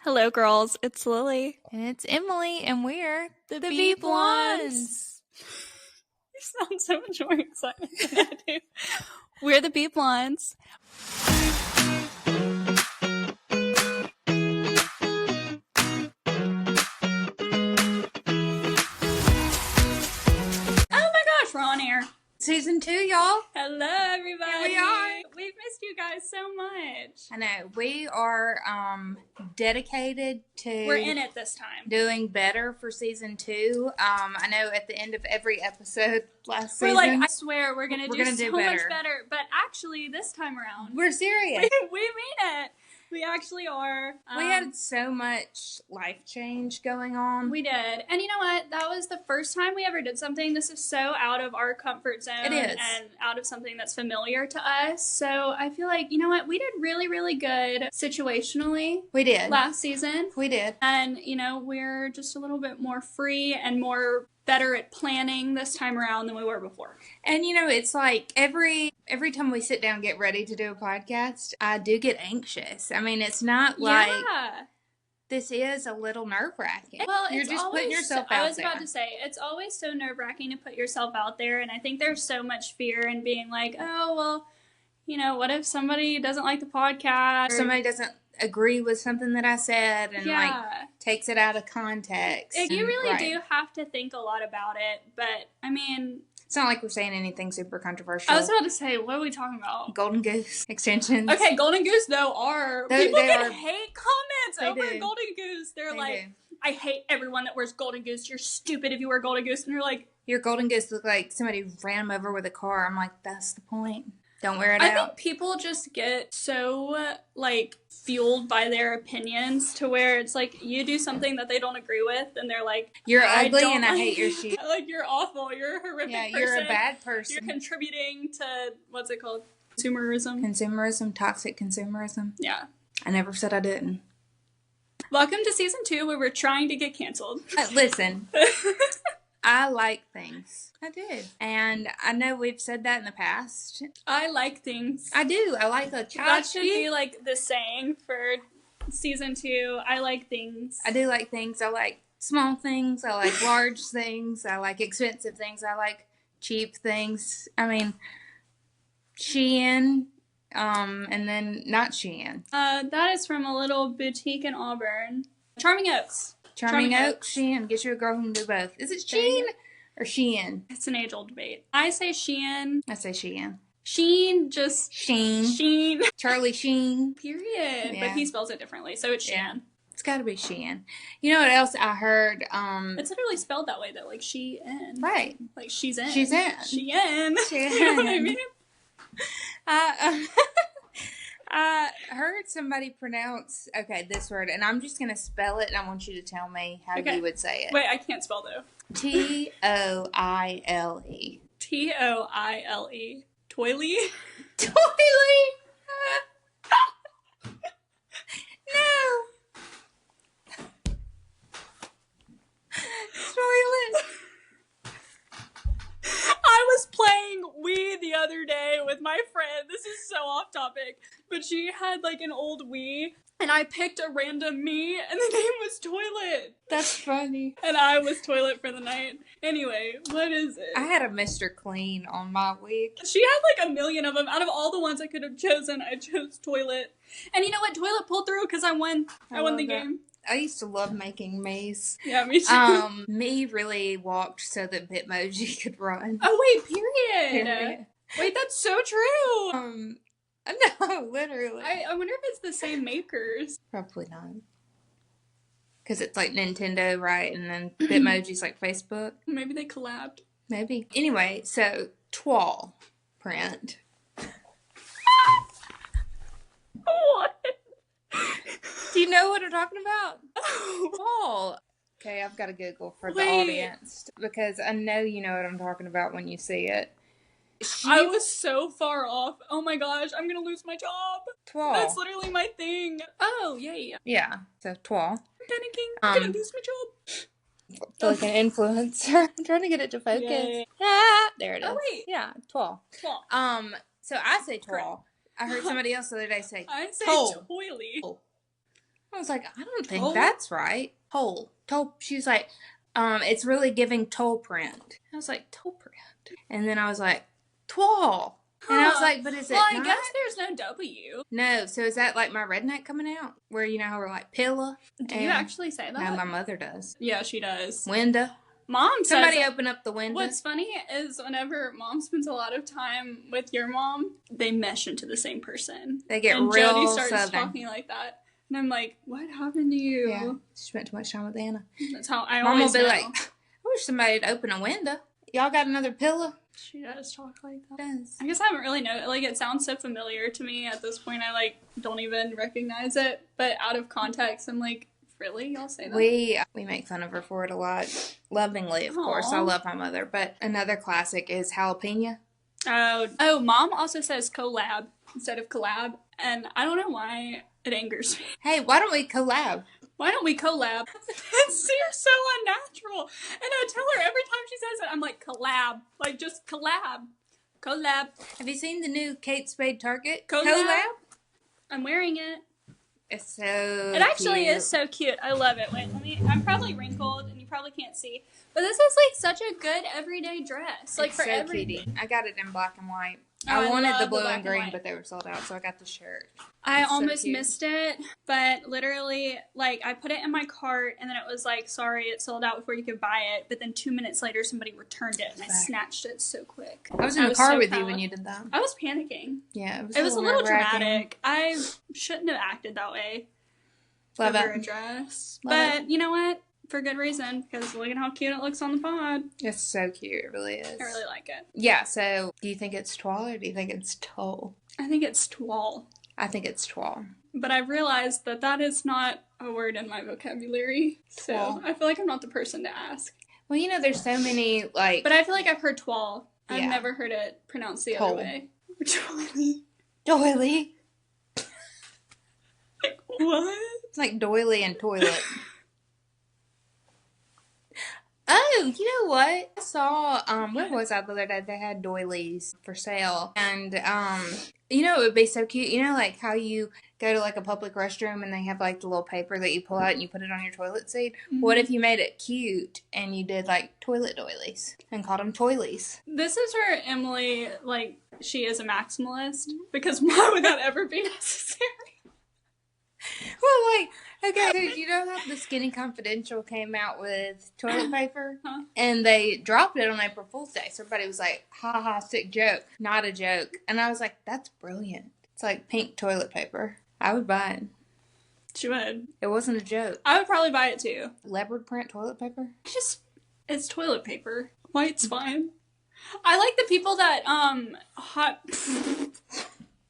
Hello, girls. It's Lily. And it's Emily, and we're the Bee Bee Blondes. You sound so much more excited than I do. We're the Bee Blondes. Oh my gosh, we're on air. Season 2, y'all. Hello, everybody. Here we are. We've missed you guys so much. I know. We are dedicated to... We're in it this time. Doing better for Season 2. I know at the end of every episode last season... We're like, I swear, we're going to do so better. much better. But actually, this time around... We're serious. We mean it. We actually are. We had so much life change going on. We did. And you know what? That was the first time we ever did something. This is so out of our comfort zone. It is. And out of something that's familiar to us. So I feel like, you know what? We did really, really good situationally. We did. Last season. We did. And, you know, we're just a little bit more free and more better at planning this time around than we were before. And, you know, it's like every time we sit down and get ready to do a podcast, I do get anxious. I mean, it's not like this is a little nerve-wracking. Well, you're just putting yourself out there. I was about to say, it's always so nerve-wracking to put yourself out there. And I think there's so much fear in being like, oh, well, you know, what if somebody doesn't like the podcast? Or somebody doesn't agree with something that I said and like takes it out of context. You really do have to think a lot about it, but I mean, it's not like we're saying anything super controversial. I was about to say, what are we talking about? Golden Goose extensions. Okay, Golden Goose though are people can hate comments over Golden Goose. They're like, I hate everyone that wears Golden Goose. You're stupid if you wear Golden Goose. And you're like, your Golden Goose look like somebody ran them over with a car. I'm like, that's the point. Don't wear it out. I think people just get so, like, fueled by their opinions to where it's like, you do something that they don't agree with, and they're like, you're ugly and I hate your shit. Like, you're awful. You're a horrific person. Yeah, you're a bad person. You're contributing to, what's it called? Consumerism, toxic consumerism. Yeah. I never said I didn't. Welcome to Season 2, where we're trying to get canceled. Listen. I like things. I do. And I know we've said that in the past. I like things. I do. I like a child. That should be like the saying for Season 2. I like things. I do like things. I like small things. I like large things. I like expensive things. I like cheap things. I mean, Shein, and then not Shein. That is from a little boutique in Auburn. Charming Oaks. Charming Oaks, Shein. Get you a girl who can do both. Is it Shein or Shein? It's an age-old debate. I say Shein. I say Shein. Sheen, just... Sheen. Charlie Sheen. Period. Yeah. But he spells it differently, so it's Shein. Yeah. It's gotta be Shein. You know what else I heard? It's literally spelled that way, though. Like, she-in. Right. Like, she's in. She's in. She-in. She-in. You know what I mean? I heard somebody pronounce, this word, and I'm just going to spell it, and I want you to tell me how you would say it. Wait, I can't spell, though. Toile. Toile. Toily? Toily! No! Toilet. I was playing Wii the other day with my friend. This is so off topic. But she had like an old Wii. And I picked a random me. And the name was Toilet. That's funny. And I was Toilet for the night. Anyway, what is it? I had a Mr. Clean on my wig. She had like a million of them. Out of all the ones I could have chosen, I chose Toilet. And you know what? Toilet pulled through because I won. I won the game. I used to love making me's. Yeah, me too. Me really walked so that Bitmoji could run. Oh, wait, period. Wait, that's so true. No, literally. I wonder if it's the same makers. Probably not. Because it's like Nintendo, right? And then Bitmoji's like Facebook. Maybe they collabed. Maybe. Anyway, so Twal print. What? Do you know what I'm talking about? Twal. Okay, I've got to Google for the audience. Because I know you know what I'm talking about when you see it. I was so far off. Oh my gosh, I'm gonna lose my job. Twal. That's literally my thing. Oh, yay. Yeah, so Twal. I'm panicking. I'm gonna lose my job. I feel like an influencer. I'm trying to get it to focus. Yay. Ah, there it is. Oh, wait. Yeah, Twal. So I say Twal. I heard somebody else the other day say I say Toily. Toily. I was like, I don't think that's right. Toll. She was like, it's really giving toll print. I was like, toll print. And then I was like, twall. And I was like, but is it not? I guess there's no W. No, so is that like my redneck coming out? Where you know how we're like Pilla? Do you actually say that? No, my mother does. Yeah, she does. Window. Mom says... Somebody open up the window. What's funny is whenever Mom spends a lot of time with your mom, they mesh into the same person. They get and real Jody starts southern. talking like that. And I'm like, what happened to you? Yeah, she spent too much time with Anna. That's how I Mom always will be know. like, I wish somebody'd open a window. Y'all got another pillow? She does talk like that. Does. I guess I haven't really known. Like, it sounds so familiar to me at this point. I, like, don't even recognize it. But out of context, I'm like, really? Y'all say that? We make fun of her for it a lot. Lovingly, of course. I love my mother. But another classic is jalapeno. Oh, Mom also says collab instead of collab. And I don't know why it angers me. Hey, why don't we collab? Why don't we collab? It seems so unnatural. And I tell her every time she says it, I'm like, collab. Like, just collab. Collab. Have you seen the new Kate Spade Target? Collab? I'm wearing it. It's so It actually cute. is so cute. I love it. Wait, I'm probably wrinkled and you probably can't see. But this is like such a good everyday dress. Like, it's for so every... cutie. I got it in black and white. Oh, I wanted the love blue black and green, white. but they were sold out, so I got the shirt. I It's so almost cute. missed it, but literally, like, I put it in my cart, and then it was like, sorry, it sold out before you could buy it. But then 2 minutes later, somebody returned it, and I snatched it so quick. I was in the car so with you proud. when you did that. I was panicking. Yeah, It was a little nerve-wracking. dramatic. I shouldn't have acted that way Love over it. a dress. Love But you know what? For good reason, because look at how cute it looks on the pod. It's so cute. It really is. I really like it. Yeah, so do you think it's twall or do you think it's toll? I think it's twall. I think it's twall. But I've realized that that is not a word in my vocabulary. So Twall. I feel like I'm not the person to ask. Well, you know, there's so many, like... But I feel like I've heard twall. I've Yeah. never heard it pronounced the Toll. other way. Doily. Doily. Like, what? It's like doily and toilet. Oh, you know what? I saw, where was I the other day? They had doilies for sale. And, you know, it would be so cute. You know, like how you go to like a public restroom and they have like the little paper that you pull out and you put it on your toilet seat? Mm-hmm. What if you made it cute and you did like toilet doilies and called them toilies? This is where Emily, like, she is a maximalist. Because why would that ever be necessary? Well, like, okay, so you know how the Skinny Confidential came out with toilet paper? Huh? And they dropped it on April Fool's Day. So everybody was like, ha ha, sick joke. Not a joke. And I was like, that's brilliant. It's like pink toilet paper. I would buy it. She would. It wasn't a joke. I would probably buy it too. Leopard print toilet paper? It's toilet paper. White's fine. I like the people that, hot...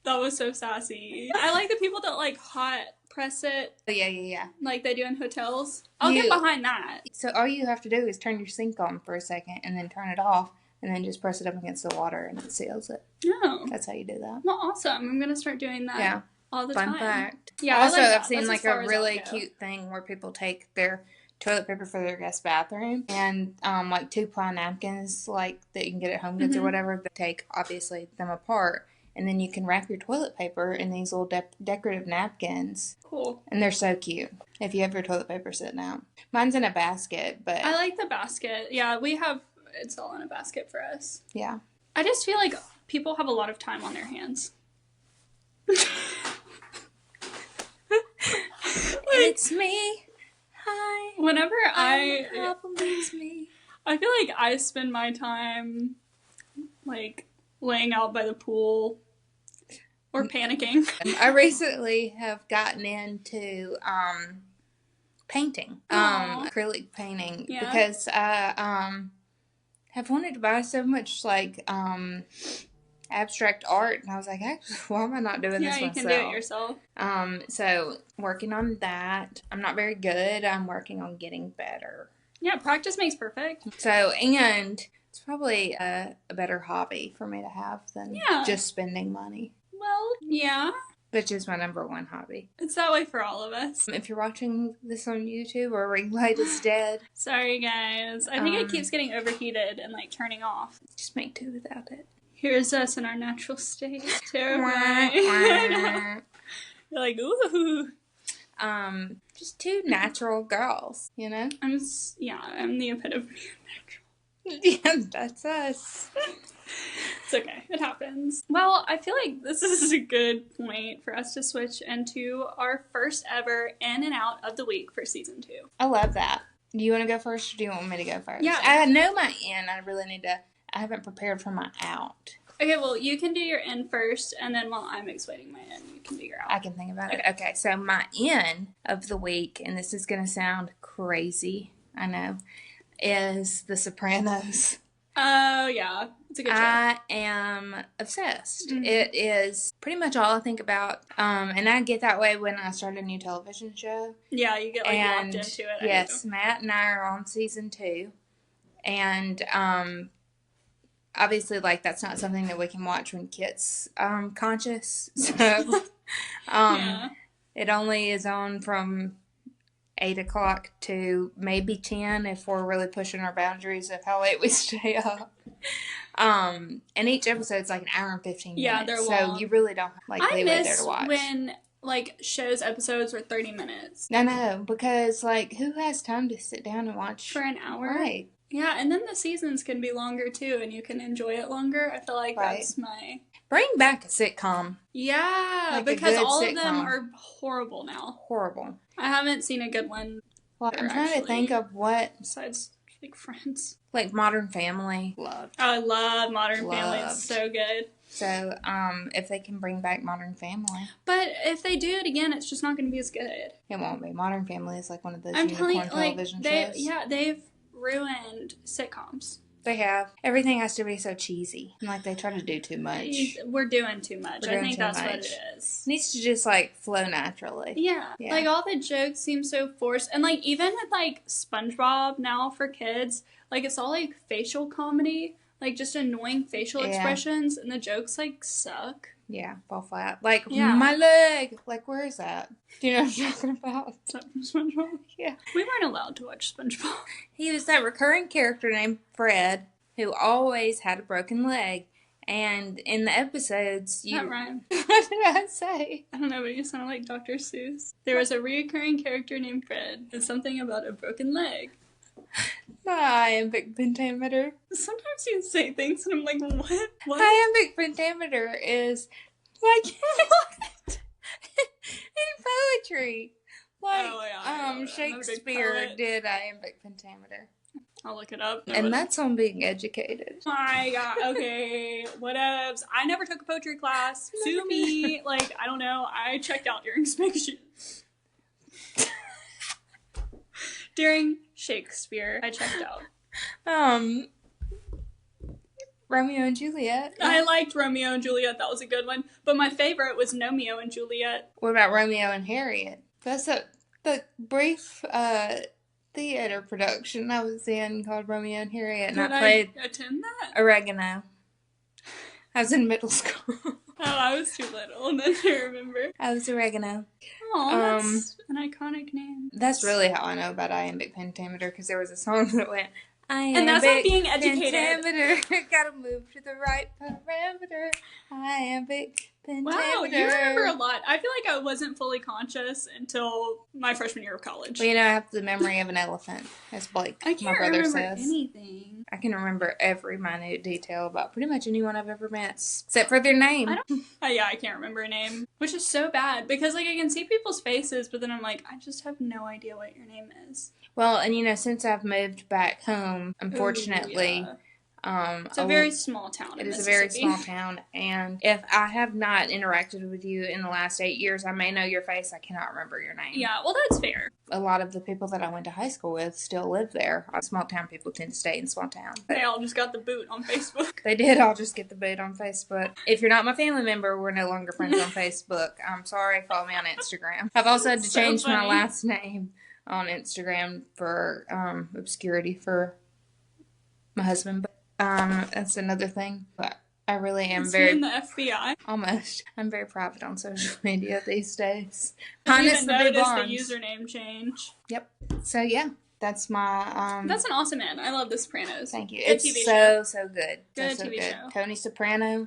That was so sassy. I like the people that, like, hot press it Oh, yeah. like they do in hotels. I'll get behind that. So all you have to do is turn your sink on for a second and then turn it off and then just press it up against the water and it seals it. No. That's how you do that. Well, awesome. I'm going to start doing that all the time. Fun fact. Yeah, I Also, like that. I've seen That's like as far a as I'll really go. cute thing where people take their toilet paper for their guest bathroom and like 2-ply napkins like that you can get at Home Goods or whatever. They take obviously them apart and then you can wrap your toilet paper in these little decorative napkins. Cool. And they're so cute if you have your toilet paper sitting out. Mine's in a basket, but I like the basket. Yeah, we have it's all in a basket for us. yeah. I just feel like people have a lot of time on their hands. It's me. Hi. Whenever It's me. I feel like I spend my time like laying out by the pool or panicking. I recently have gotten into painting, Aw. acrylic painting, Yeah. because I have wanted to buy so much like abstract art, and I was like, actually, why am I not doing Yeah, this you myself? can do it yourself. So working on that. I'm not very good. I'm working on getting better. Yeah, practice makes perfect. So, and it's probably a better hobby for me to have than just spending money, Well, yeah, which is my number one hobby. it's that way for all of us. If you're watching this on YouTube or ring light is dead, Sorry, guys. I think it keeps getting overheated and like turning off. just make do without it. Here's us in our natural state. Terrifying. You're like, ooh. just two natural girls, you know? I'm the epitome of natural. Yeah, that's us. It's okay. It happens. Well, I feel like this is a good point for us to switch into our first ever in and out of the week for season 2. I love that. Do you want to go first or do you want me to go first? Yeah. I know my in. I haven't prepared for my out. Okay, well, you can do your in first, and then while I'm explaining my in, you can do your out. I can think about it. Okay, so my in of the week, and this is going to sound crazy, I know, is The Sopranos. Oh, yeah. It's a good show. I am obsessed. Mm-hmm. It is pretty much all I think about. And I get that way when I start a new television show. Yeah, you get locked into it. Yes, Matt and I are on season 2. And obviously, that's not something that we can watch when Kit's conscious. So it only is on from 8 o'clock to maybe 10 if we're really pushing our boundaries of how late we stay up. And each episode's like an hour and 15 minutes. Yeah, they're long. So you really don't leeway there to watch. When shows episodes were 30 minutes. No, because who has time to sit down and watch for an hour? Right. Yeah, and then the seasons can be longer too, and you can enjoy it longer. I feel like that's my... Bring back a sitcom. Yeah, because all of them are horrible now. Horrible. I haven't seen a good one. Well, I'm trying to think of what... Besides, Friends. Modern Family. Love. Oh, I love Modern Family. It's so good. So, if they can bring back Modern Family. But if they do it again, it's just not going to be as good. It won't be. Modern Family is one of those unicorn television shows. Yeah, they've ruined sitcoms. They have. Everything has to be so cheesy. They try to do too much. We're doing too much. I think that's what it is. It needs to just, flow naturally. Yeah. All the jokes seem so forced. And, even with, SpongeBob now for kids, it's all, facial comedy. Just annoying facial expressions. And the jokes, suck. Yeah, fall flat. My leg! Where is that? Do you know what I'm talking about? Is that from SpongeBob? Yeah. We weren't allowed to watch SpongeBob. He was that recurring character named Fred, who always had a broken leg. And in the episodes, That rhymed. What did I say? I don't know, but you sounded like Dr. Seuss. There was a recurring character named Fred, and something about a broken leg. Iambic pentameter. Sometimes you say things and I'm like, what? Iambic pentameter is what? In poetry. Shakespeare did iambic pentameter. I'll look it up. And that's on being educated. Oh my god, okay. Whatevs. I never took a poetry class. Sue me. I don't know. I checked out during Shakespeare. During Shakespeare, I checked out. Romeo and Juliet. I liked Romeo and Juliet. That was a good one. But my favorite was Romeo and Juliet. What about Romeo and Harriet? That's the brief theater production I was in called Romeo and Harriet, and I played attend that? Oregano. I was in middle school. Oh, I was too little, and then I remember. I was Oregano. Oh, that's an iconic name. That's really how I know about iambic pentameter, because there was a song that went, and that's not being educated. Pentameter, gotta move to the right parameter. Iambic pentameter. Wow, you remember a lot. I feel like I wasn't fully conscious until my freshman year of college. Well, I have the memory of an elephant, as Blake, my brother says. I can't remember anything. I can remember every minute detail about pretty much anyone I've ever met, except for their name. I can't remember a name, which is so bad, because I can see people's faces, but then I'm like, I just have no idea what your name is. Well, and since I've moved back home, unfortunately, it's a very small town. It is a very small town, and if I have not interacted with you in the last 8 years, I may know your face. I cannot remember your name. Yeah, well, that's fair. A lot of the people that I went to high school with still live there. Small town people tend to stay in small town. They all just got the boot on Facebook. They did all just get the boot on Facebook. If you're not my family member, we're no longer friends on Facebook. I'm sorry. Follow me on Instagram. I've also had to change my last name on Instagram for obscurity for my husband. That's another thing. But I really am in the FBI. Almost. I'm very private on social media these days. I didn't notice the username change. Yep. So yeah, that's my. That's an awesome end. I love The Sopranos. Thank you. Good it's TV so show. so good. Good so TV good. show. Tony Soprano.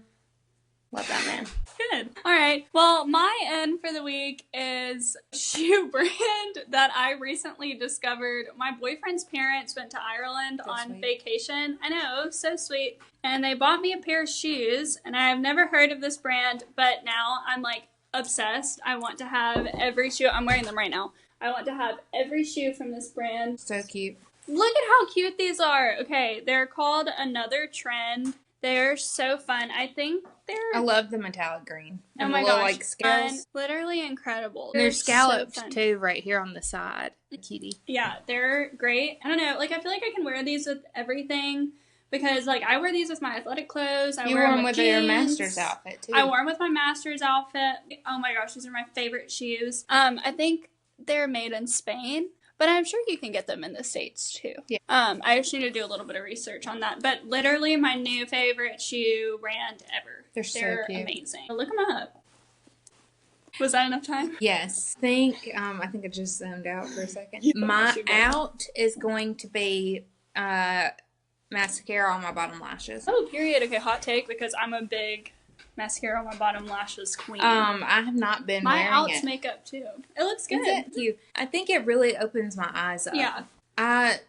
Love that man. Good. All right. Well, my end for the week is a shoe brand that I recently discovered. My boyfriend's parents went to Ireland on vacation. I know, so sweet. And they bought me a pair of shoes, and I've never heard of this brand, but now I'm like obsessed. I want to have every shoe. I'm wearing them right now. I want to have every shoe from this brand. So cute. Look at how cute these are. Okay, they're called Another Trend. They're so fun. I think I love the metallic green. Oh my gosh. Like scales. Literally incredible. There's scallops too right here on the side. Cutie. Yeah, they're great. I don't know. Like, I feel like I can wear these with everything because, like, I wear these with my athletic clothes. You wore them with your master's outfit too. I wore them with my master's outfit. Oh my gosh, these are my favorite shoes. I think they're made in Spain. But I'm sure you can get them in the States, too. Yeah. I just need to do a little bit of research on that. But literally my new favorite shoe brand ever. They're so cute. Amazing. Look them up. Was that enough time? Yes. I think I just zoned out for a second. Yeah, my out is going to be mascara on my bottom lashes. Oh, period. Okay, hot take, because I'm a big mascara on my bottom lashes queen. I have not been wearing it. My out's makeup too. It looks good. Thank you. I think it really opens my eyes up. Yeah. I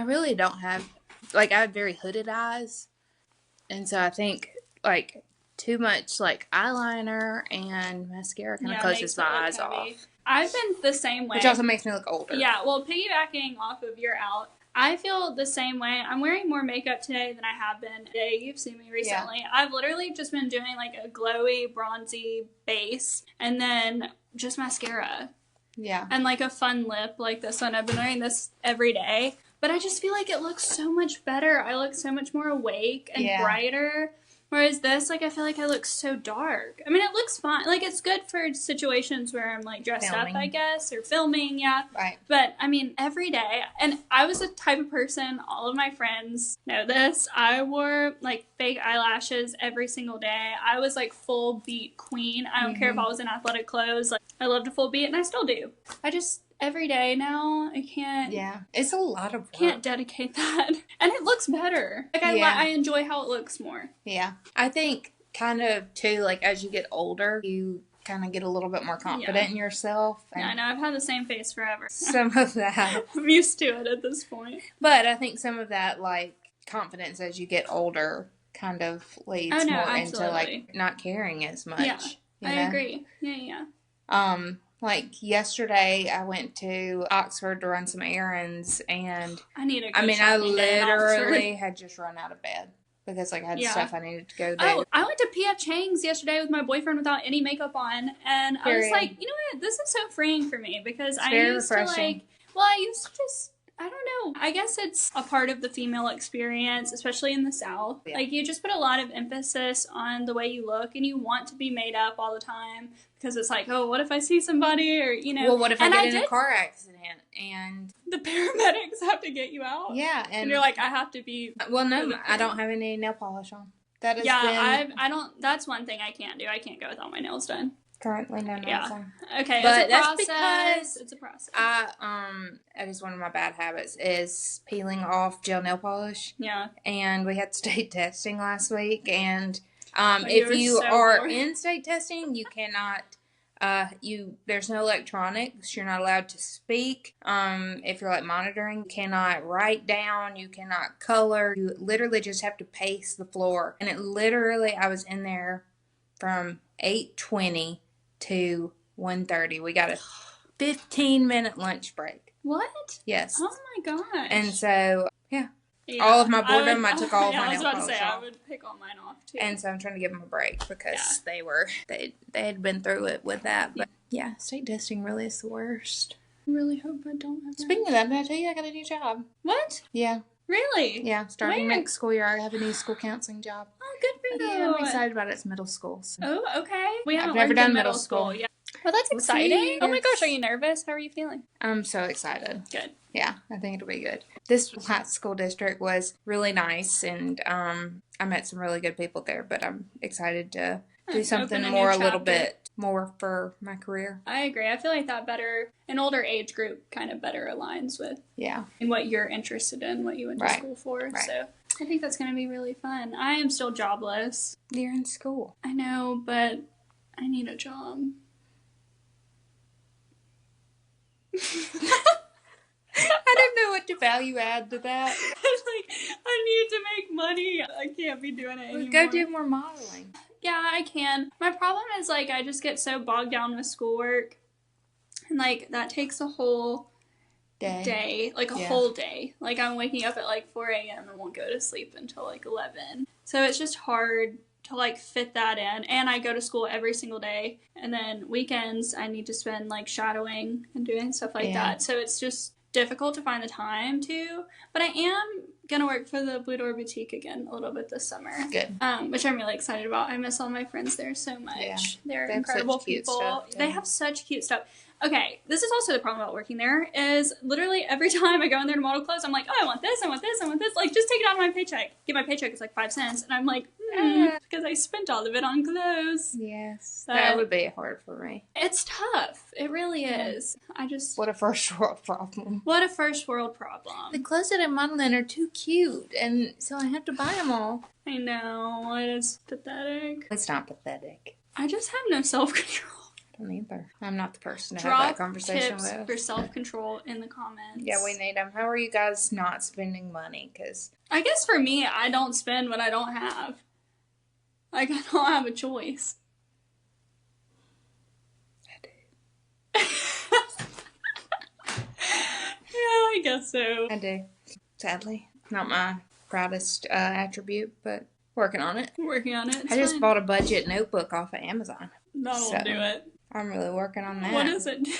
really don't have, like, I have very hooded eyes. And so I think, like, too much, like, eyeliner and mascara kind of closes my eyes off. I've been the same way. Which also makes me look older. Yeah, well, piggybacking off of your out, I feel the same way. I'm wearing more makeup today than I have been today. You've seen me recently. Yeah. I've literally just been doing like a glowy, bronzy base and then just mascara. Yeah. And like a fun lip like this one. I've been wearing this every day. But I just feel like it looks so much better. I look so much more awake and brighter. Whereas this, like, I feel like I look so dark. I mean, it looks fine. Like, it's good for situations where I'm, like, dressed up, I guess, or filming, Right. But, I mean, every day, and I was the type of person, all of my friends know this, I wore, like, fake eyelashes every single day. I was, like, full beat queen. I don't care if I was in athletic clothes. Like, I loved a full beat, and I still do. Every day now, I can't. Yeah, it's a lot of work. Can't dedicate that, and it looks better. Like I enjoy how it looks more. Yeah, I think kind of too. Like as you get older, you kind of get a little bit more confident in yourself. Yeah, I know. I've had the same face forever. Some of that, I'm used to it at this point. But I think some of that, like confidence as you get older, kind of leads more into like not caring as much. Yeah, I agree. Yeah. Like yesterday, I went to Oxford to run some errands, and I literally had just run out of bed because like I had stuff I needed to go do. Oh, I went to P.F. Chang's yesterday with my boyfriend without any makeup on, and I was like, you know what, this is so freeing for me because I used to just. I don't know. I guess it's a part of the female experience, especially in the South. Yeah. Like, you just put a lot of emphasis on the way you look, and you want to be made up all the time because it's like, oh, what if I see somebody, or, you know. Well, what if I get in a car accident and the paramedics have to get you out? Yeah. And you're like, I have to be. Well, no, I don't have any nail polish on. That is I don't. That's one thing I can't do. I can't go without my nails done. Currently, no nails on. Okay, but that's because it's a process. That is one of my bad habits is peeling off gel nail polish. Yeah. And we had state testing last week, and if you are in state testing, you cannot. There's no electronics. You're not allowed to speak. If you're like monitoring, you cannot write down. You cannot color. You literally just have to pace the floor. And I was in there from 8:20 to 1:30. We got a 15-minute lunch break. What? Yes. Oh my gosh. And so, all of my boredom, I took all of my nail polish off. I was about to say, I would pick all mine off too. And so I'm trying to give them a break because they had been through it with that. But yeah, state testing really is the worst. I really hope I don't have Speaking of that, did I tell you I got a new job? What? Yeah. Really? Yeah, starting next school year, I have a new school counseling job. Oh, good for you. Yeah, I'm excited about it. It's middle school. So. Oh, okay. I've never done middle school. Yeah. Well, that's exciting. Oh my gosh, are you nervous? How are you feeling? I'm so excited. Good. Yeah, I think it'll be good. This last school district was really nice, and I met some really good people there, but I'm excited to do something more, a little bit more for my career. I agree. I feel like that an older age group kind of better aligns with and what you're interested in, what you went to school for. Right. So I think that's going to be really fun. I am still jobless. You're in school. I know, but I need a job. I don't know what to value add to that. Like, I need to make money. I can't be doing it anymore. Go do more modeling. Yeah, I can. My problem is, like, I just get so bogged down with schoolwork. And, like, that takes a whole day. Like, a whole day. Like, I'm waking up at, like, 4 a.m. and won't go to sleep until, like, 11. So it's just hard to, like, fit that in. And I go to school every single day. And then weekends, I need to spend, like, shadowing and doing stuff like that. So it's just difficult to find the time to. But I am going to work for the Blue Door Boutique again a little bit this summer. Good. Which I'm really excited about. I miss all my friends there so much. Yeah. They're incredible people. Stuff, they have such cute stuff. Okay, this is also the problem about working there, is literally every time I go in there to model clothes, I'm like, oh, I want this, I want this, I want this. Like, just take it out of my paycheck. Get my paycheck, it's like 5 cents. And I'm like, because I spent all of it on clothes. Yes. But that would be hard for me. It's tough. It really is. What a first world problem. What a first world problem. The clothes that I'm modeling are too cute, and so I have to buy them all. I know. It is pathetic. It's not pathetic. I just have no self-control. I don't either. I'm not the person to Drop have that conversation tips with. for self-control in the comments. Yeah, we need them. How are you guys not spending money? Because I guess for me, I don't spend what I don't have. Like, I don't have a choice. I do. Yeah, I guess so. I do. Sadly. Not my proudest attribute, but working on it. Working on it. I just bought a budget notebook off of Amazon. That'll do it. I'm really working on that. What is it? You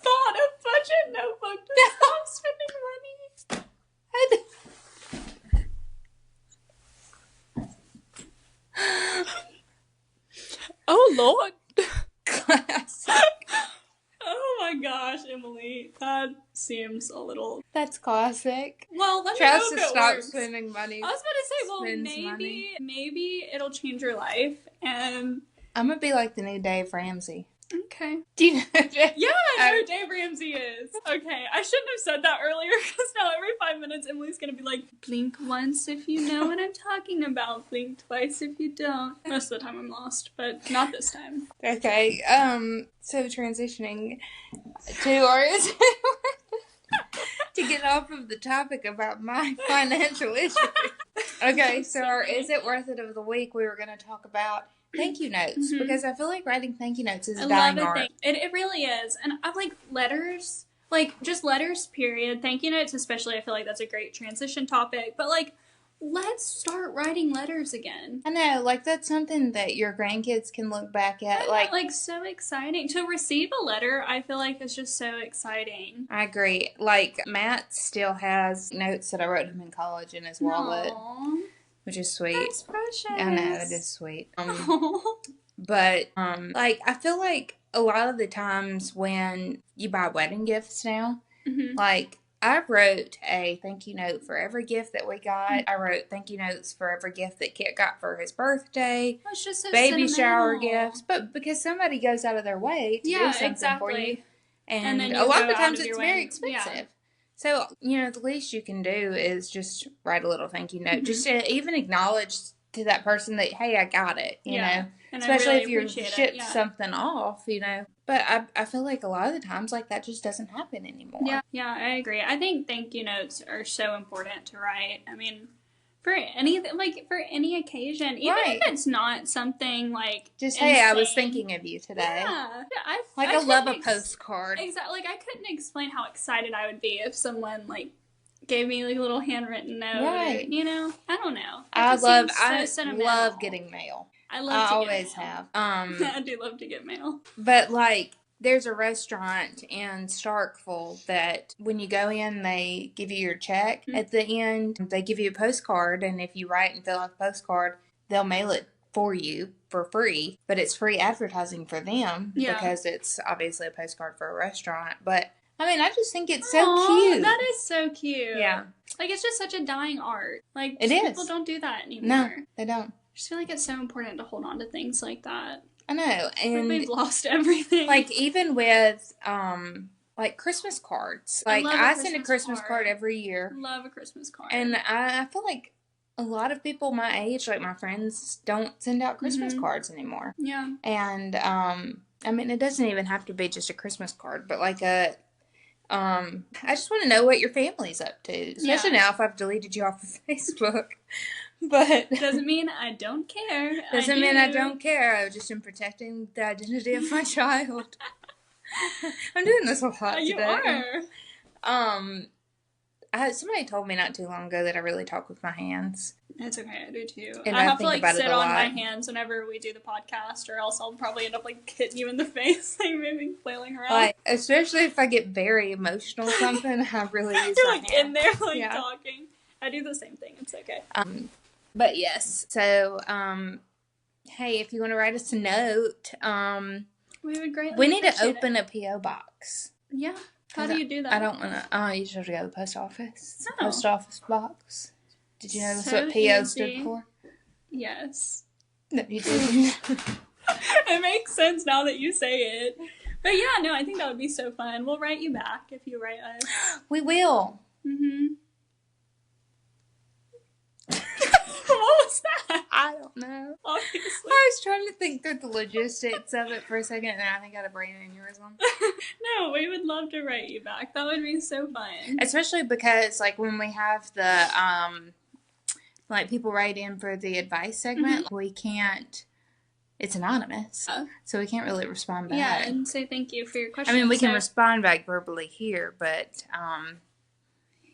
bought a budget notebook to stop spending money. Oh, Lord. Classic. Oh my gosh, Emily. That seems a little... That's classic. Well, let me Tries know to if it stop works. spending money. I was about to say, well, maybe it'll change your life, and... I'm gonna be like the new Dave Ramsey. Okay. Do you know that? Yeah, I know who Dave Ramsey is. Okay, I shouldn't have said that earlier, because now every 5 minutes Emily's gonna be like, blink once if you know what I'm talking about, blink twice if you don't. Most of the time I'm lost, but not this time. Okay, so transitioning to ours, to get off of the topic about my financial issues. Okay, so our Is It Worth It of the week, we were going to talk about thank you notes, because I feel like writing thank you notes is a dying art. It really is. And I like letters, like just letters, period. Thank you notes, especially, I feel like that's a great transition topic. But like, let's start writing letters again. I know, like that's something that your grandkids can look back at. Like so exciting. To receive a letter, I feel like is just so exciting. I agree. Like Matt still has notes that I wrote him in college in his wallet. Aww. Which is sweet. That's precious. I know, it is sweet. But, like, I feel like a lot of the times when you buy wedding gifts now, like, I wrote a thank you note for every gift that we got. I wrote thank you notes for every gift that Kit got for his birthday. It's just so baby sentimental. shower gifts. But because somebody goes out of their way to do something for you. And then a lot of the times your it's way. very expensive. Yeah. So, you know, the least you can do is just write a little thank you note. Just to even acknowledge to that person that, hey, I got it, you know. And especially really if you're shipped something off, you know. But I feel like a lot of the times, like, that just doesn't happen anymore. Yeah, I agree. I think thank you notes are so important to write. I mean, for any occasion, even if it's not something like just insane. Hey, I was thinking of you today. Yeah, I love a postcard. Exactly. Like I couldn't explain how excited I would be if someone like gave me like a little handwritten note. Right. Or, you know, I don't know. I love getting mail. I always have. I do love to get mail. But like, there's a restaurant in Starkville that when you go in, they give you your check. At the end, they give you a postcard, and if you write and fill out the postcard, they'll mail it for you for free. But it's free advertising for them because it's obviously a postcard for a restaurant. But I mean, I just think it's so cute. That is so cute. Yeah. Like, it's just such a dying art. Like, people don't do that anymore. No, they don't. I just feel like it's so important to hold on to things like that. I know. And we've lost everything. Like, even with, like Christmas cards. I Like love a I send a Christmas Christmas card. card every year. Love a Christmas card. And I feel like a lot of people my age, like my friends, don't send out Christmas cards anymore. Yeah. And I mean, it doesn't even have to be just a Christmas card, but like I just want to know what your family's up to, especially now if I've deleted you off of Facebook. But doesn't mean I don't care. Doesn't mean I don't care. I just am protecting the identity of my child. I'm doing this a lot today. You are. Somebody told me not too long ago that I really talk with my hands. It's okay, I do too. And I have think to about sit it a on lot. my hands whenever we do the podcast, or else I'll probably end up hitting you in the face, maybe flailing around. Like, especially if I get very emotional or something, I really use You're my hands. hand. In there talking. I do the same thing. It's okay. But yes, so hey, if you want to write us a note, we would greatly. We need to open a PO box. Yeah. How do you do that? I don't want to. You just have to go to the post office. Oh. Post office box. Did you know that's So what PO easy. stood for? Yes. No, you didn't. It makes sense now that you say it. But yeah, no, I think that would be so fun. We'll write you back if you write us. We will. Mm-hmm. What was that? I don't know. Obviously. I was trying to think through the logistics of it for a second, and I think I had a brain aneurysm. No, we would love to write you back. That would be so fun. Especially because, like, when we have the, like, people write in for the advice segment, we can't, it's anonymous, so we can't really respond back. Yeah, and say thank you for your question. I mean, we can respond back verbally here, but,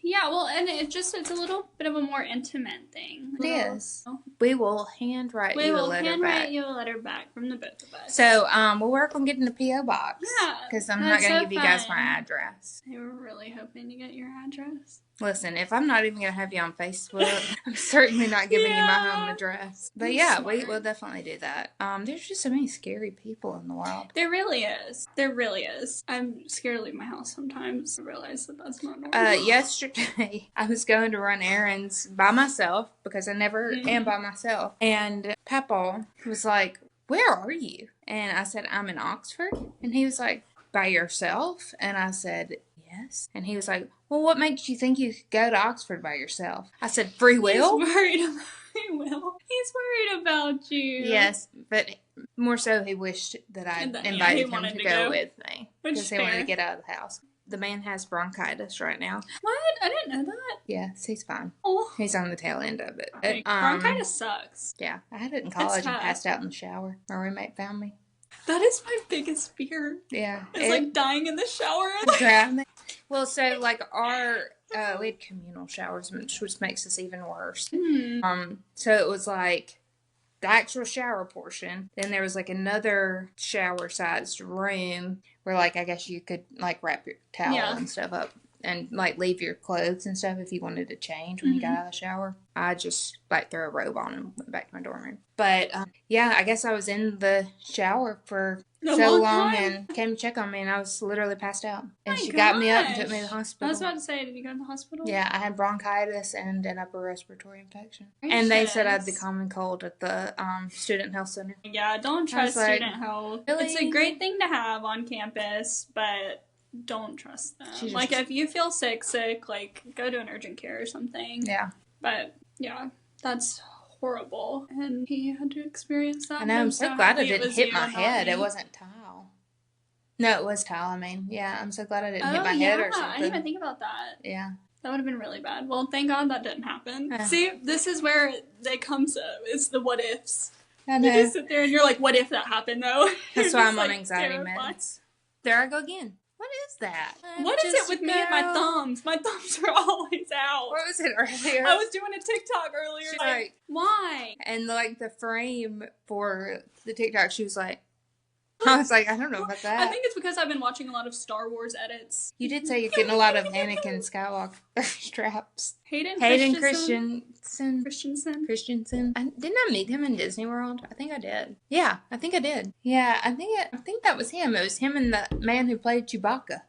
yeah, well, and it's a little bit of a more intimate thing. It is. We will handwrite you a letter back. We will handwrite you a letter back from the both of us. So, we'll work on getting the P.O. box. Yeah. Because I'm not going to give you guys my address. They were really hoping to get your address. Listen, if I'm not even going to have you on Facebook, I'm certainly not giving you my home address. But yeah, we'll definitely do that. There's just so many scary people in the world. There really is. There really is. I'm scared to leave my house sometimes. I realize that that's not normal. Yesterday, I was going to run errands by myself because I never am by myself. And Papa was like, "Where are you?" And I said, "I'm in Oxford." And he was like, "By yourself?" And I said, "Yes." And he was like, "Well, what makes you think you could go to Oxford by yourself?" I said, "Free will." He's worried about free will. He's worried about you. Yes, but more so he wished that I invited him to go with me. Because he wanted to get out of the house. The man has bronchitis right now. What? I didn't know that. Yes, he's fine. Oh. He's on the tail end of it. Okay. Bronchitis sucks. Yeah, I had it in college and passed out in the shower. My roommate found me. That is my biggest fear. Yeah. It's like dying in the shower. Well, so like we had communal showers, which makes this even worse. So it was like the actual shower portion. Then there was like another shower-sized room where like I guess you could like wrap your towel and stuff up and like leave your clothes and stuff if you wanted to change when you got out of the shower. I just like threw a robe on and went back to my dorm room. But yeah, I guess I was in the shower for so long and came to check on me and I was literally passed out. And she got me up and took me to the hospital. I was about to say, did you go to the hospital? Yeah, I had bronchitis and an upper respiratory infection. And they said I had the common cold at the student health center. Yeah, don't trust student health. Really? It's a great thing to have on campus, but don't trust them. Like, if you feel sick, like, go to an urgent care or something. Yeah. But, yeah, that's horrible. And he had to experience that. I know, I'm so glad it didn't hit my head. It wasn't tile. No, it was tile, I mean. Yeah, I'm so glad it didn't hit my head or something. I didn't even think about that. Yeah. That would have been really bad. Well, thank God that didn't happen. See, this is where it comes up. It's the what ifs. I know. You just sit there and you're like, what if that happened, though? That's why I'm on anxiety meds. There I go again. What is that? What is it with me and my thumbs? My thumbs are always out. What was it earlier? I was doing a TikTok earlier. She's like, why? And like the frame for the TikTok, she was like, I was like, I don't know about that. I think it's because I've been watching a lot of Star Wars edits. You did say you're getting a lot of Anakin Skywalker straps. Hayden Christensen. Christensen. Didn't I meet him in Disney World? I think I did. Yeah, I think I did. Yeah, I think that was him. It was him and the man who played Chewbacca.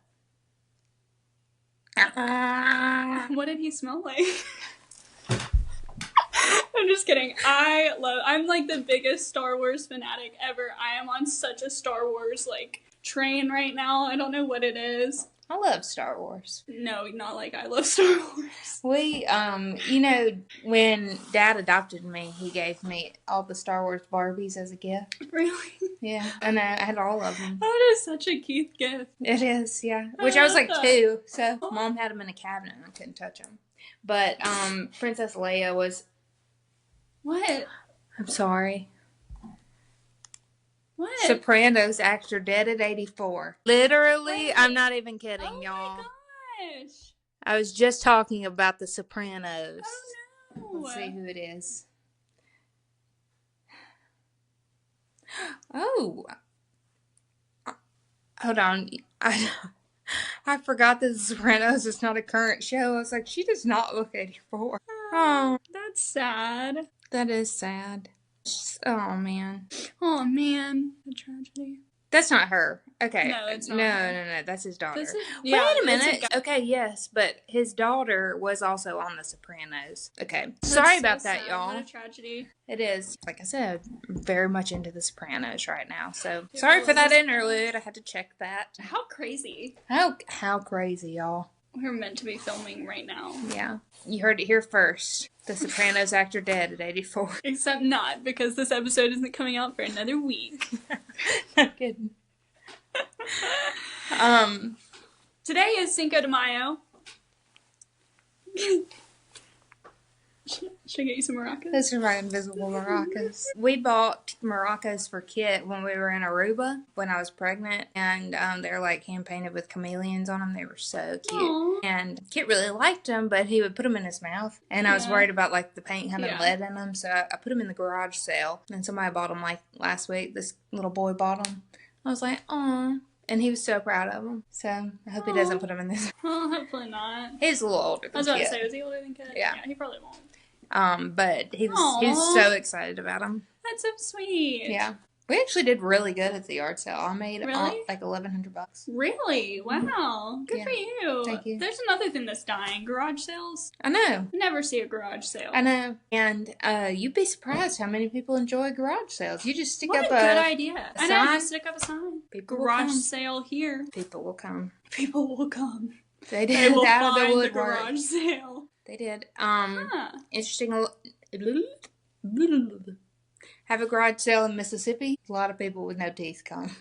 What did he smell like? I'm just kidding. I'm like the biggest Star Wars fanatic ever. I am on such a Star Wars like train right now. I don't know what it is. I love Star Wars. No, not like I love Star Wars. We, you know, when Dad adopted me, he gave me all the Star Wars Barbies as a gift. Really? Yeah, and I had all of them. That is such a Keith gift. It is, yeah. Which I was like 2, so Mom had them in a cabinet and I couldn't touch them. But Princess Leia was... What? I'm sorry. What? Sopranos actor dead at 84. Literally, What? I'm not even kidding, Oh y'all. my gosh. I was just talking about the Sopranos. Oh no. Let's see who it is. Oh. Hold on. I forgot that The Sopranos is not a current show. I was like, she does not look 84. Oh, that's sad. that is sad. Oh, man. Oh man, a tragedy. That's not her. Okay. No, it's not No, her. no. That's his daughter. Yeah, Wait a that's minute. Okay, yes, but his daughter was also on The Sopranos. Okay. That's Sorry so about that, sad. y'all. What a tragedy. It is. Like I said, very much into The Sopranos right now. So Yeah, sorry for that The interlude. I had to check that. How crazy. How crazy, y'all. We're meant to be filming right now. Yeah. You heard it here first. The Sopranos actor dead at 84. Except not, because this episode isn't coming out for another week. Not kidding. Today is Cinco de Mayo. Should I get you some maracas? Those are my invisible maracas. We bought maracas for Kit when we were in Aruba when I was pregnant, and they're like hand painted with chameleons on them. They were so cute. Aww. And Kit really liked them, but he would put them in his mouth, and I was Yeah. worried about like the paint having Yeah. lead in them, so I put them in the garage sale. And somebody bought them like last week. This little boy bought them. I was like, "Aw." And he was so proud of them. So I hope he doesn't put them in this. Well, hopefully not. He's a little older I was than about to Kit. say, was he older than Kit? Yeah. He probably won't. But he was Aw. so excited about them. That's so sweet. Yeah. We actually did really good at the yard sale. I made Really? like $1,100. Really? Wow. Good Yeah. for you. Thank you. There's another thing that's dying. Garage sales. I know. Never see a garage sale. I know. And you'd be surprised how many people enjoy garage sales. You just stick What up a good idea. I know, sign. just stick up a sign. People will Garage come. sale here. People will come. People will come. They They did will out of the find the woodwork. garage sale. They did. Huh. Interesting. Have a garage sale in Mississippi. A lot of people with no teeth come.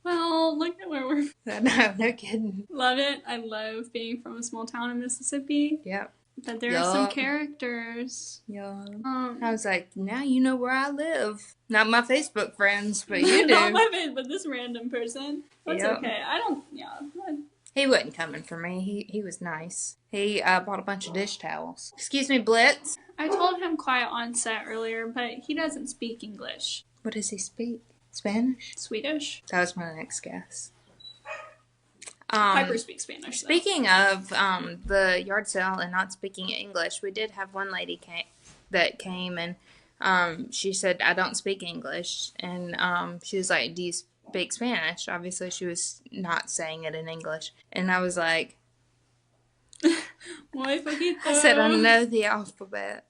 Well, look at where we're... No kidding. Love it. I love being from a small town in Mississippi. Yep. But there are some Yup. characters. Yeah. I I was like, now you know where I live. Not my Facebook friends, but you Not do. my face, but this random person. That's Yep. okay. I don't... Yeah. He wasn't coming for me. He was nice. He bought a bunch of dish towels. Excuse me, Blitz. I told him quiet on set earlier, but he doesn't speak English. What does he speak? Spanish? Swedish. That was my next guess. Piper speaks Spanish, though. Speaking of the yard sale and not speaking English, we did have one lady that came and she said, I don't speak English. And she was like, do you speak Spanish? Obviously, she was not saying it in English. And I was like, Muy poquito. I said, I know the alphabet.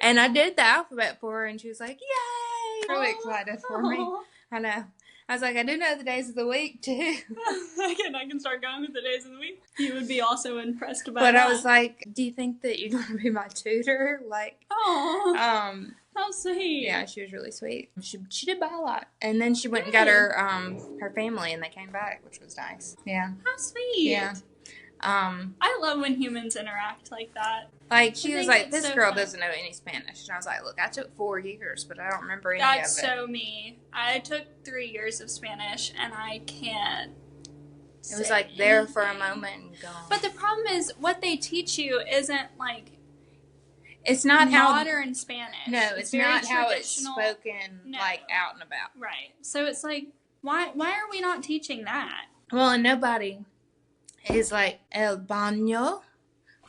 And I did the alphabet for her, and she was like, yay! Really excited for me. Aw. I know. I was like, I do know the days of the week, too. I can start going with the days of the week. You would be also impressed by But that. I was like, do you think that you're going to be my tutor? Like, oh, how sweet. yeah, she was really sweet. She did buy a lot. And then she went and got her family, and they came back, which was nice. Yeah. How sweet. Yeah. I love when humans interact like that. Like, she I was think like, it's this so girl fun. doesn't know any Spanish. And I was like, look, I took 4 years, but I don't remember any That's of it. so me. I took 3 years of Spanish, and I can't. It was say like there for a anything. moment and gone. But the problem is, what they teach you isn't like it's not how modern Spanish. No, it's very not how it's traditional. spoken, No. like, out and about. Right. So it's like, why are we not teaching that? Well, and nobody is like, el baño.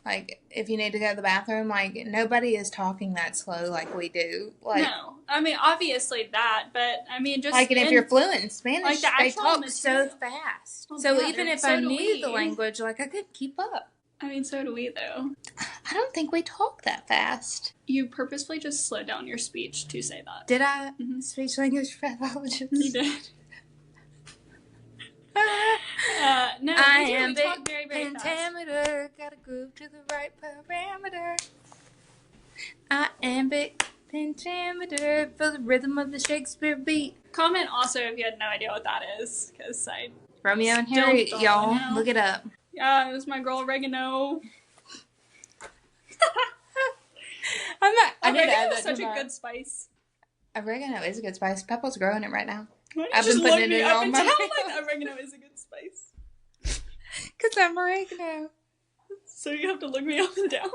Like, if you need to go to the bathroom, like, nobody is talking that slow like we do. Like, No. I mean, obviously that, but I mean, just. like, and if you're fluent in Spanish, like the they actual talk so material. fast. Well, so yeah, even if so I do knew we. the language, like, I couldn't keep up. I mean, so do we, though. I don't think we talk that fast. You purposefully just slowed down your speech to say that. Did I? Mm-hmm. Speech language pathologist. You did. No, we talk very, very fast. Pentameter, gotta groove to the right parameter. Iambic pentameter for the rhythm of the Shakespeare beat. Comment also if you had no idea what that is, because I Romeo and Harriet, y'all. Know. Look it up. Yeah, it was my girl Oregano. Oregano is such a good spice. Oregano is a good spice. Papa's growing it right now. I've been putting it on my like oregano is a good spice. Because I'm oregano. So you have to look me up and down?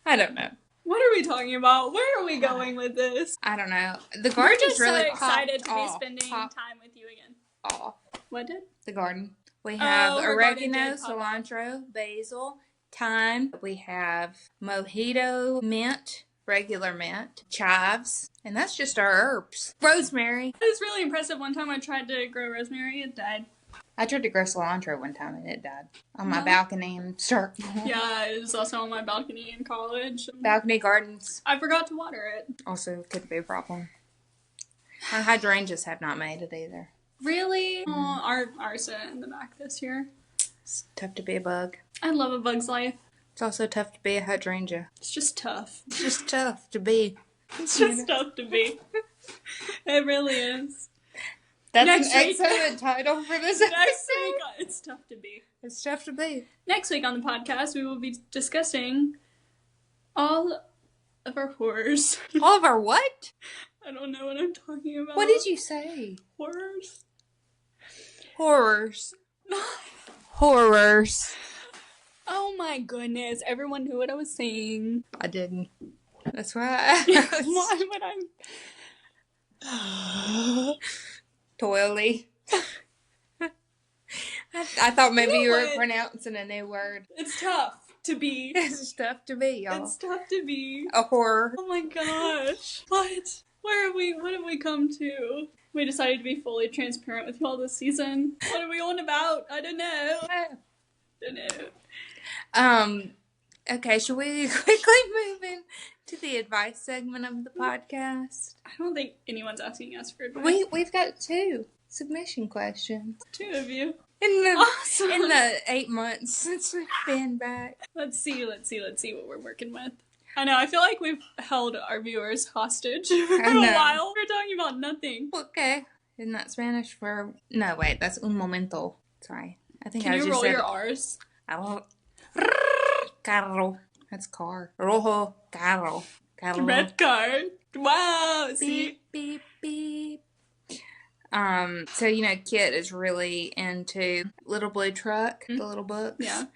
I don't know. What are we talking about? Where are we going with this? I don't know. The garden is really so excited to be spending time with you again. Oh. What did? The garden. We have oregano, cilantro, basil, thyme. We have mojito, mint, regular mint, chives, and that's just our herbs. Rosemary. It was really impressive. One time I tried to grow rosemary, it died. I tried to grow cilantro one time and it died on my balcony in Starkville. Yeah, it was also on my balcony in college. Balcony gardens. I forgot to water it. Also could be a problem. My hydrangeas have not made it either. Really? Oh, ours in the back this year. It's tough to be a bug. I love a bug's life. It's also tough to be a hydrangea. It's just tough. It's just tough to be. It's just tough to be. It really is. That's an excellent title for this episode. Next week, it's tough to be. It's tough to be. Next week on the podcast, we will be discussing all of our horrors. All of our what? I don't know what I'm talking about. What did you say? Horrors? Horrors. Horrors. Oh my goodness. Everyone knew what I was saying. I didn't. That's why. Why would I? Toily. I thought maybe you were what? pronouncing a new word. It's tough to be. It's tough to be, y'all. It's tough to be. A horror. Oh my gosh. What? Where are we? What have we come to? We decided to be fully transparent with y'all this season. What are we on about? I don't know. Okay, should we quickly move in to the advice segment of the podcast? I don't think anyone's asking us for advice. We've got 2 submission questions. 2 of you. In the Awesome. in the 8 months since we've been back. Let's see what we're working with. I know, I feel like we've held our viewers hostage for a while. We're talking about nothing. Okay. Isn't that Spanish for... No, wait, that's un momento. Sorry. I think Can I you just roll said... your R's? I won't... Carro. That's car. Rojo. Carro. Carro. Red card. Wow. See? Beep, beep, beep. So, Kit is really into Little Blue Truck, the little books. Yeah.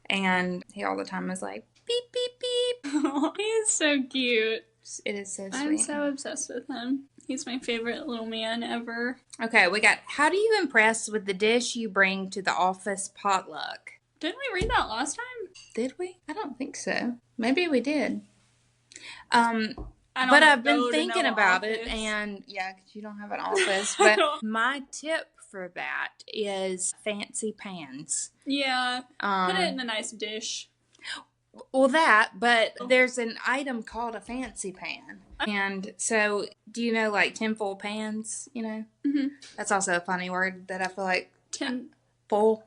And he all the time is like, beep, beep, beep. He is so cute. It is so sweet. I'm so obsessed with him. He's my favorite little man ever. Okay, we got, how do you impress with the dish you bring to the office potluck? Didn't we read that last time? Did we? I don't think so. Maybe we did. But I've been thinking about it, and yeah, because you don't have an office. But my tip for that is fancy pans. Yeah, put it in a nice dish. Well, but there's an item called a fancy pan. And so, do you know, like, tinfoil pans, Mm-hmm. That's also a funny word that I feel like... Tinfoil.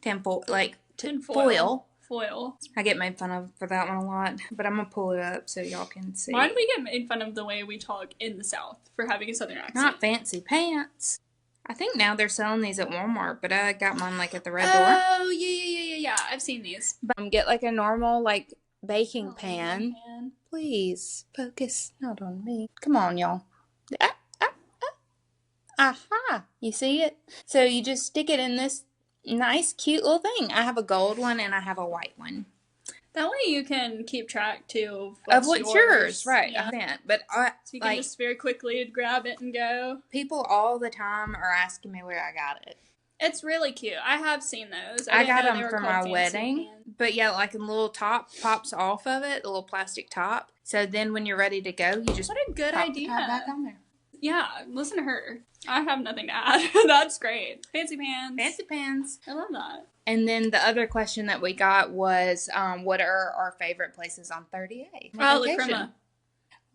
Tinfoil, like, tinfoil. Foil. I get made fun of for that one a lot, but I'm going to pull it up so y'all can see. Why do we get made fun of the way we talk in the South for having a Southern accent? Not fancy pants. I think now they're selling these at Walmart, but I got mine like at the red door. Oh, yeah. I've seen these. But get like a normal like baking pan. Please focus not on me. Come on, y'all. Aha! You see it? So you just stick it in this nice, cute little thing. I have a gold one and I have a white one. That way you can keep track too of what's yours. Right? Yeah. But so you can just very quickly grab it and go. People all the time are asking me where I got it. It's really cute. I have seen those. I got them for my wedding. But yeah, like a little top pops off of it, a little plastic top. So then when you're ready to go, you just what a good idea. Pop back on there. Yeah, listen to her. I have nothing to add. That's great. Fancy pants. Fancy pants. I love that. And then the other question that we got was, what are our favorite places on 38? Oh, La Crema.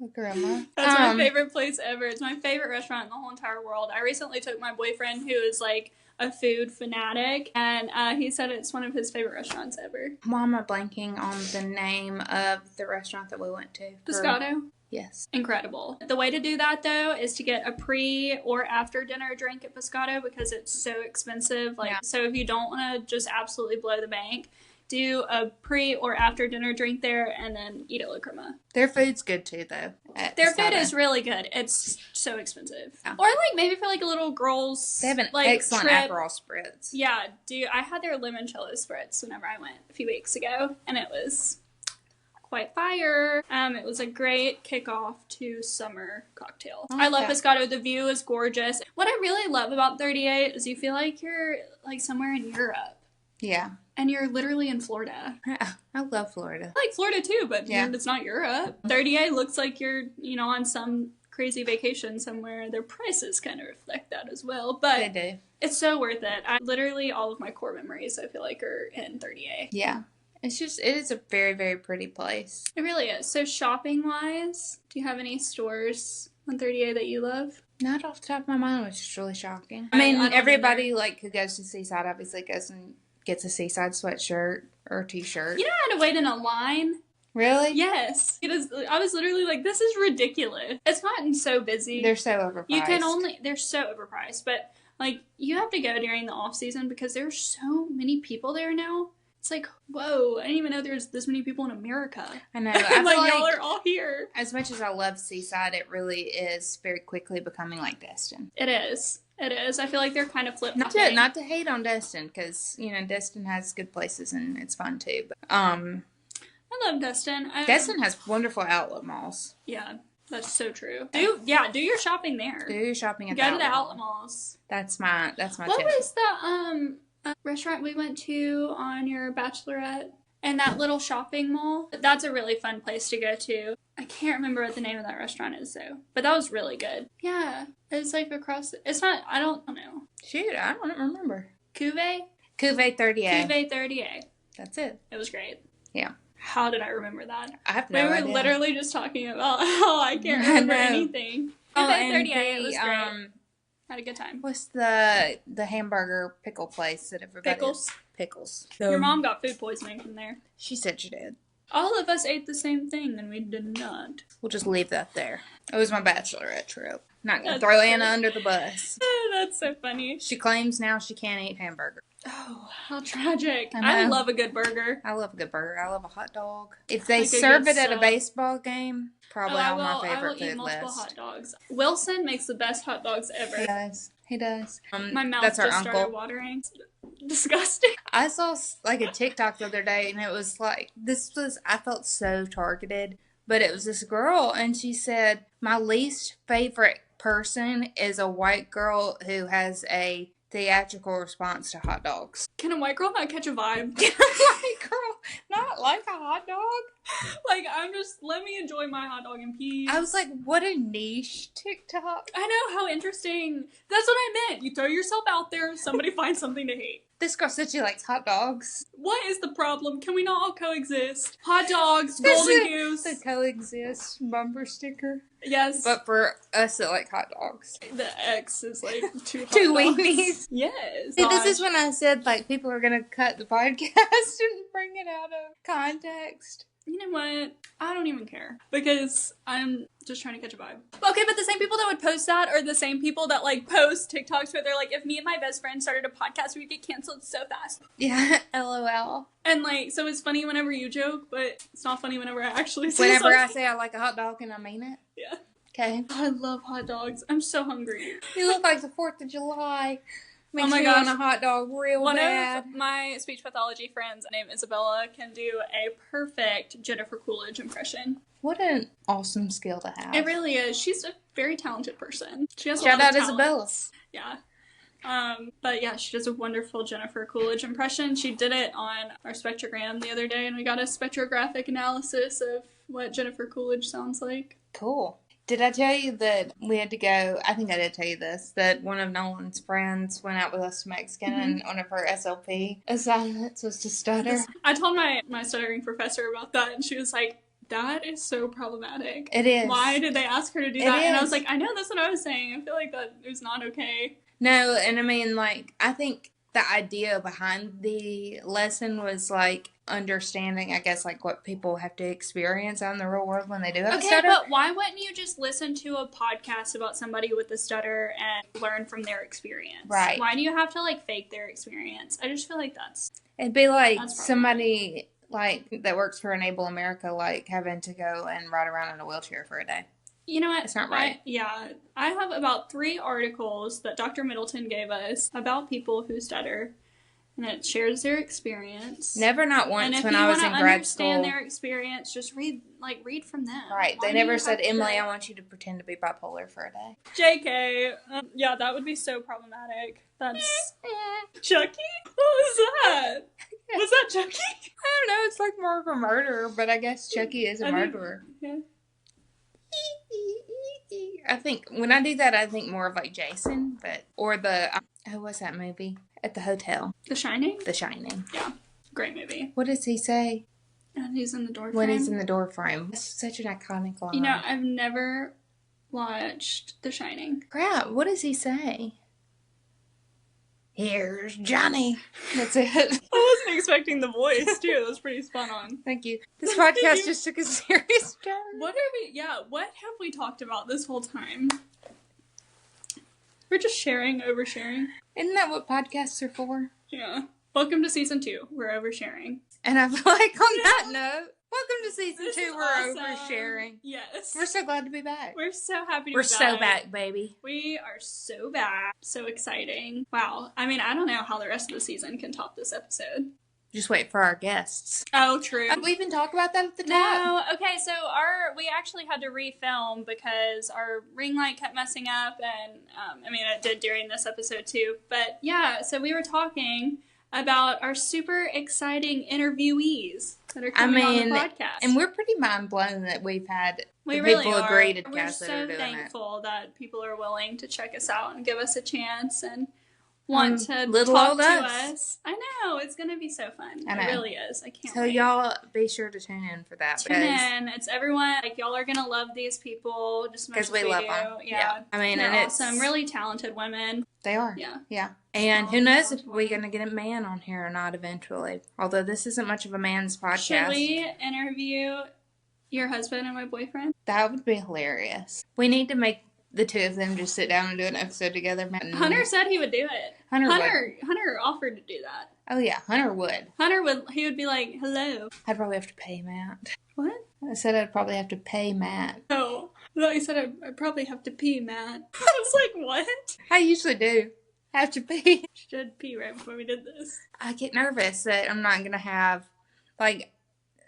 La Crema. That's my favorite place ever. It's my favorite restaurant in the whole entire world. I recently took my boyfriend, who is like a food fanatic, and he said it's one of his favorite restaurants ever. Why am I blanking on the name of the restaurant that we went to? Pescado? Yes. Incredible. The way to do that, though, is to get a pre or after dinner drink at Pescado because it's so expensive. So if you don't want to just absolutely blow the bank, do a pre or after dinner drink there and then eat at La Crema. Their food's good too, though. Their food is really good. It's so expensive. Yeah. Or like maybe for like a little girls. They have an like, excellent trip. Aperol spritz. Yeah, I had their limoncello spritz whenever I went a few weeks ago, and it was quite fire. It was a great kickoff to summer cocktail. I love Pescado. The view is gorgeous. What I really love about 38 is you feel like you're like somewhere in Europe. Yeah. And you're literally in Florida. Yeah, I love Florida. I like Florida too, but it's not Europe. 38 looks like you're, on some crazy vacation somewhere. Their prices kind of reflect that as well. But they do. It's so worth it. Literally all of my core memories, I feel like, are in 38. Yeah. It is a very, very pretty place. It really is. So shopping-wise, do you have any stores on 38 that you love? Not off the top of my mind, which is really shocking. I mean, everybody who goes to Seaside obviously goes and gets a Seaside sweatshirt or t-shirt. You know I had to wait in a line? Really? Yes. It is. I was literally like, this is ridiculous. It's gotten so busy. They're so overpriced. They're so overpriced. But, you have to go during the off-season because there's so many people there now. It's like, whoa, I didn't even know there's this many people in America. I know. I feel like, y'all are all here. As much as I love Seaside, it really is very quickly becoming like Destin. It is. It is. I feel like they're kind of flip-flopping. Not to hate on Destin, because, Destin has good places and it's fun too. But, I love Destin. Destin has wonderful outlet malls. Yeah, that's so true. Do your shopping there. Do your shopping at the outlet malls. That's my tip. What was the restaurant we went to on your bachelorette? And that little shopping mall? That's a really fun place to go to. I can't remember what the name of that restaurant is, though. But that was really good. Yeah. It's like across... It's not... I don't know. Shoot, I don't remember. Cuvée? Cuvée 38. Cuvée 38. That's it. It was great. Yeah. How did I remember that? I have no idea. We were literally just talking about how I can't remember anything. Cuvée 38 was great. Had a good time. What's the hamburger pickle place that everybody... Pickles. Your mom got food poisoning from there. She said she did. All of us ate the same thing, and we did not. We'll just leave that there. It was my bachelorette trip. Not going to throw Anna under the bus. That's so funny. She claims now she can't eat hamburger. Oh, how tragic. I love a good burger. I love a good burger. I love a hot dog. If they serve it at a baseball game, probably on my favorite food list. I will eat multiple hot dogs. Wilson makes the best hot dogs ever. He does. My mouth just started watering. Disgusting. I saw a TikTok the other day, and it was I felt so targeted, but it was this girl, and she said, my least favorite person is a white girl who has a theatrical response to hot dogs. Can a white girl not catch a vibe? Can a white girl not like a hot dog? Let me enjoy my hot dog in peace. I was like, what a niche TikTok. I know, how interesting. That's what I meant. You throw yourself out there, somebody finds something to hate. This girl said she likes hot dogs. What is the problem? Can we not all coexist? Hot dogs, golden goose. The coexist bumper sticker. Yes. But for us that like hot dogs. The X is like two weenies. Yes. See, this is when I said people are going to cut the podcast and bring it out of context. You know what? I don't even care. Because I'm just trying to catch a vibe. Okay, but the same people that would post that are the same people that post TikToks where they're like, if me and my best friend started a podcast, we'd get canceled so fast. Yeah, LOL. And so it's funny whenever you joke, but it's not funny whenever I actually say something. Whenever I say I like a hot dog and I mean it? Yeah. Okay. I love hot dogs. I'm so hungry. You look like the 4th of July. Makes oh my me gosh. want a hot dog real bad. One of my speech pathology friends named Isabella can do a perfect Jennifer Coolidge impression. What an awesome skill to have. It really is. She's a very talented person. She has Shout a lot out of Isabella. Yeah. But yeah, she does a wonderful Jennifer Coolidge impression. She did it on our spectrogram the other day, and we got a spectrographic analysis of what Jennifer Coolidge sounds like. Cool. Did I tell you that we had to go? I think I did tell you this, that one of Nolan's friends went out with us to Mexican and one of her SLP assignments was to stutter. I told my stuttering professor about that, and she was like, that is so problematic. It is. Why did they ask her to do that? And I was like, I know, that's what I was saying. I feel like that is not okay. No, and I mean, like, I think the idea behind the lesson was, like, understanding, I guess, like, what people have to experience out in the real world when they do have a stutter. Okay, but why wouldn't you just listen to a podcast about somebody with a stutter and learn from their experience? Right. Why do you have to, like, fake their experience? I just feel like it'd be like somebody, like, that works for Enable America, like, having to go and ride around in a wheelchair for a day. You know what? It's not right. I have about 3 articles that Dr. Middleton gave us about people who stutter, and it shares their experience. Never, not once when I was in grad school. And if you want to understand their experience, just read from them. Right. They never said, Emily, I want you to pretend to be bipolar for a day. JK. Yeah, that would be so problematic. That's... Chucky? What was that? Was that Chucky? I don't know. It's like more of a murder, but I guess Chucky is a murderer. Yeah. I think when I do that, I think more of like Jason, or the what's that movie at the hotel? The Shining. The Shining. Yeah, great movie. What does he say? And he's in the door frame. When he's in the door frame. It's such an iconic line. You know, I've never watched The Shining. Crap! What does he say? Here's Johnny. That's it. I wasn't expecting the voice, too. That was pretty spot on. Thank you. This podcast just took a serious turn. What have we talked about this whole time? We're just oversharing. Isn't that what podcasts are for? Yeah. Welcome to season 2. We're oversharing. And I feel like on that note, welcome to season 2. We're awesome. Oversharing. Yes. We're so glad to be back. We're so happy to be back. We're so back, baby. We are so back. So exciting. Wow. I mean, I don't know how the rest of the season can top this episode. Just wait for our guests. Oh, true. We even talk about that at the top. No. Okay, so we actually had to refilm because our ring light kept messing up, and it did during this episode too. But yeah, so we were talking about our super exciting interviewees that are coming on the podcast. And we're pretty mind blown that we've had people agree to cast that are doing it. We're so thankful that people are willing to check us out and give us a chance and want to talk to us. I know, it's going to be so fun. It really is. I can't wait. So y'all be sure to tune in for that. Tune in. It's everyone. Like, y'all are going to love these people just as much as we love them. Yeah. I mean, they're and awesome. It's really talented women. They are. Yeah. Yeah. And who knows if we're going to get a man on here or not eventually. Although this isn't much of a man's podcast. Should we interview your husband and my boyfriend? That would be hilarious. We need to make the two of them just sit down and do an episode together. Hunter said he would do it. Hunter offered to do that. Oh yeah, Hunter would. He would be like, hello. I'd probably have to pay Matt. What? I said I'd probably have to pay Matt. Oh, I thought you said I'd probably have to pee, Matt. I was like, what? I usually do. Have to pee. Should pee right before we did this. I get nervous that I'm not going to have, I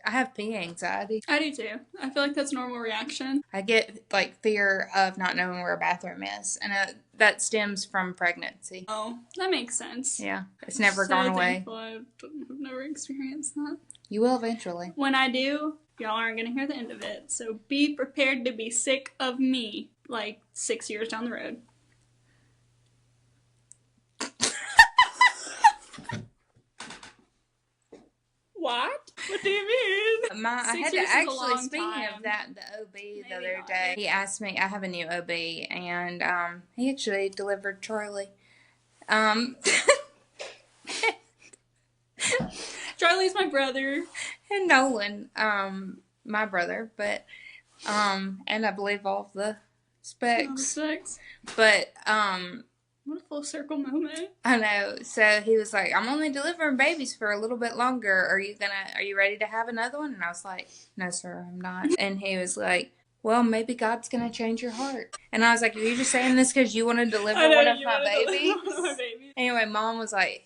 have pee anxiety. I do too. I feel like that's a normal reaction. I get, fear of not knowing where a bathroom is. And that stems from pregnancy. Oh, that makes sense. Yeah. It's never gone away. I've never experienced that. You will eventually. When I do, y'all aren't going to hear the end of it. So be prepared to be sick of me, 6 years down the road. What? What do you mean? I had to actually, speaking of that, the OB the other day, he asked me, I have a new OB, and he actually delivered Charlie. Charlie's my brother. And Nolan, my brother, but, and I believe all of the specs. But, what a full circle moment. I know. So he was like, I'm only delivering babies for a little bit longer. Are you ready to have another one? And I was like, no, sir, I'm not. And he was like, well, maybe God's going to change your heart. And I was like, are you just saying this because you want to deliver one of my babies? Anyway, Mom was like,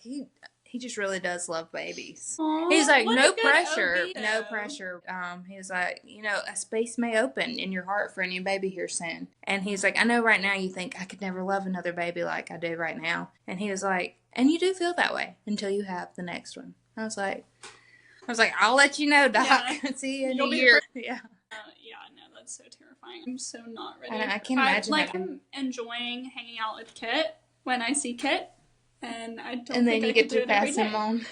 he just really does love babies. Aww, he's like, no pressure. OB, no pressure. He was like, a space may open in your heart for a new baby here soon. And he's like, I know right now you think I could never love another baby like I do right now. And he was like, and you do feel that way until you have the next one. I was like, I'll let you know, Doc. Yeah. See you in a year. Yeah, no, that's so terrifying. I'm so not ready. I can't imagine. I'm enjoying hanging out with Kit when I see Kit, and I don't. And then think you I get could do to it every pass him day. on.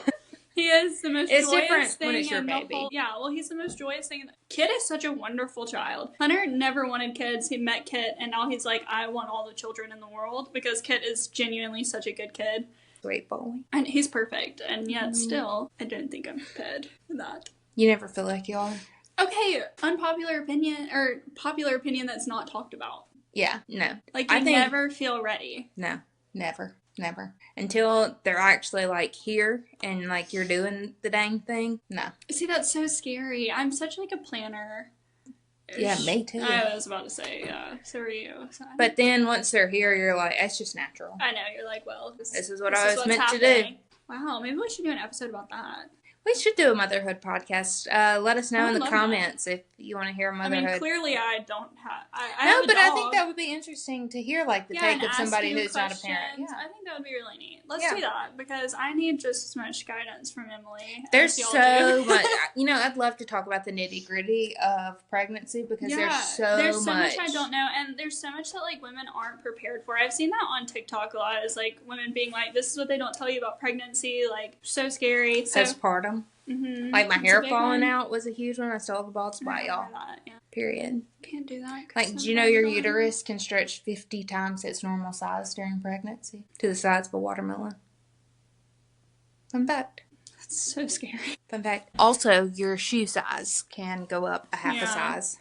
He is the most It's joyous different thing when it's your in the baby. whole. Yeah, well, he's the most joyous thing. Kit is such a wonderful child. Hunter never wanted kids. He met Kit, and now he's like, I want all the children in the world because Kit is genuinely such a good kid. Great boy. And he's perfect, and yet still, I don't think I'm prepared for that. You never feel like you are. Okay, unpopular opinion, or popular opinion that's not talked about. Yeah, no. Like, you never feel ready. No, never. Until they're actually, like, here and, like, you're doing the dang thing. No. See, that's so scary. I'm such, like, a planner. Yeah, me too. I was about to say, so are you. So but then once they're here, you're like, it's just natural. I know, you're like, well, this is what I was meant to do. Wow, maybe we should do an episode about that. We should do a motherhood podcast. Let us know in the comments if you want to hear motherhood. I mean, clearly I don't have... I no, have a but dog. I think that would be interesting to hear, like, the take of somebody who's not a parent. Yeah. I think that would be really neat. Let's do that, because I need just as much guidance from Emily. There's so much... I'd love to talk about the nitty-gritty of pregnancy, because there's so much I don't know, and there's so much that, like, women aren't prepared for. I've seen that on TikTok a lot, is, like, women being like, this is what they don't tell you about pregnancy, like, so scary. Postpartum. Mm-hmm. Like, my hair falling out was a huge one. I still have a bald spot, y'all. Period. Can't do that. Like, do you know your uterus can stretch 50 times its normal size during pregnancy? To the size of a watermelon. Fun fact. That's so scary. Fun fact. Also, your shoe size can go up a half a size.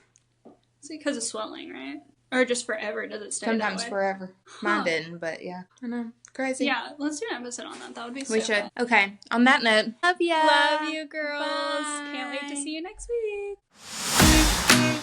It's because of swelling, right? Or just forever, does it stay Sometimes that way? Forever. Mine didn't, but yeah. I know. Crazy. Yeah, let's do an episode on that. That would be so We should. fun. Okay. On that note, love ya. Love you, girls. Bye. Can't wait to see you next week.